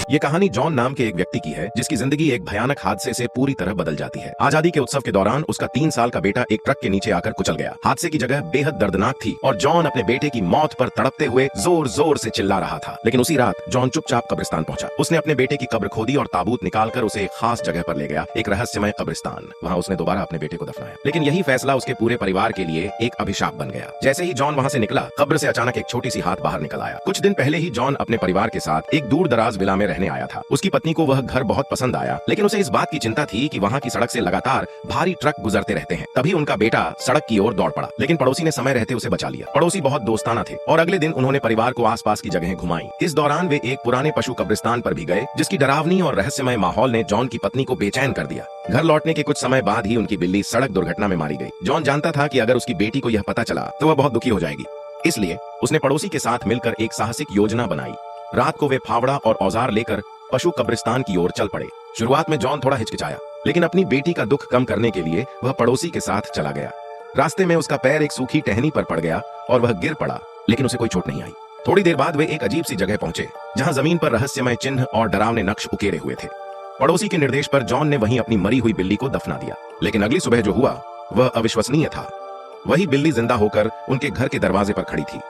ये कहानी जॉन नाम के एक व्यक्ति की है जिसकी जिंदगी एक भयानक हादसे से पूरी तरह बदल जाती है। आजादी के उत्सव के दौरान उसका 3 साल का बेटा एक ट्रक के नीचे आकर कुचल गया। हादसे की जगह बेहद दर्दनाक थी और जॉन अपने बेटे की मौत पर तड़पते हुए जोर जोर से चिल्ला रहा था। लेकिन उसी रात जॉन चुपचाप कब्रिस्तान पहुंचा। उसने अपने बेटे की कब्र खोदी और ताबूत निकालकर उसे एक खास जगह पर ले गया, एक रहस्यमय कब्रिस्तान। वहां उसने दोबारा अपने बेटे को दफनाया। लेकिन यही फैसला उसके पूरे परिवार के लिए एक अभिशाप बन गया। जैसे ही जॉन वहां से निकला, कब्र से अचानक एक छोटी सी हाथ बाहर निकल आया। कुछ दिन पहले ही जॉन अपने परिवार के साथ एक दूर दराज विला में रहने आया था। उसकी पत्नी को वह घर बहुत पसंद आया, लेकिन उसे इस बात की चिंता थी कि वहां की सड़क से लगातार भारी ट्रक गुजरते रहते हैं। तभी उनका बेटा सड़क की ओर दौड़ पड़ा, लेकिन पड़ोसी ने समय रहते उसे बचा लिया। पड़ोसी बहुत दोस्ताना थे और अगले दिन उन्होंने परिवार को आसपास की जगहें घुमाई। इस दौरान वे एक पुराने पशु कब्रिस्तान पर भी गए, जिसकी डरावनी और रहस्यमय माहौल ने जॉन की पत्नी को बेचैन कर दिया। घर लौटने के कुछ समय बाद ही उनकी बिल्ली सड़क दुर्घटना में मारी गई। जॉन जानता था कि अगर उसकी बेटी को यह पता चला तो वह बहुत दुखी हो जाएगी, इसलिए उसने पड़ोसी के साथ मिलकर एक साहसिक योजना बनाई। रात को वे फावड़ा और औजार लेकर पशु कब्रिस्तान की ओर चल पड़े। शुरुआत में जॉन थोड़ा हिचकिचाया, लेकिन अपनी बेटी का दुख कम करने के लिए वह पड़ोसी के साथ चला गया। रास्ते में उसका पैर एक सूखी टहनी पर पड़ गया और वह गिर पड़ा, लेकिन उसे कोई चोट नहीं आई। थोड़ी देर बाद वे एक अजीब सी जगह पहुंचे, जहां जमीन पर रहस्यमय चिन्ह और डरावने नक्श उकेरे हुए थे। पड़ोसी के निर्देश पर जॉन ने वहीं अपनी मरी हुई बिल्ली को दफना दिया। लेकिन अगली सुबह जो हुआ वह अविश्वसनीय था। वही बिल्ली जिंदा होकर उनके घर के दरवाजे पर खड़ी थी।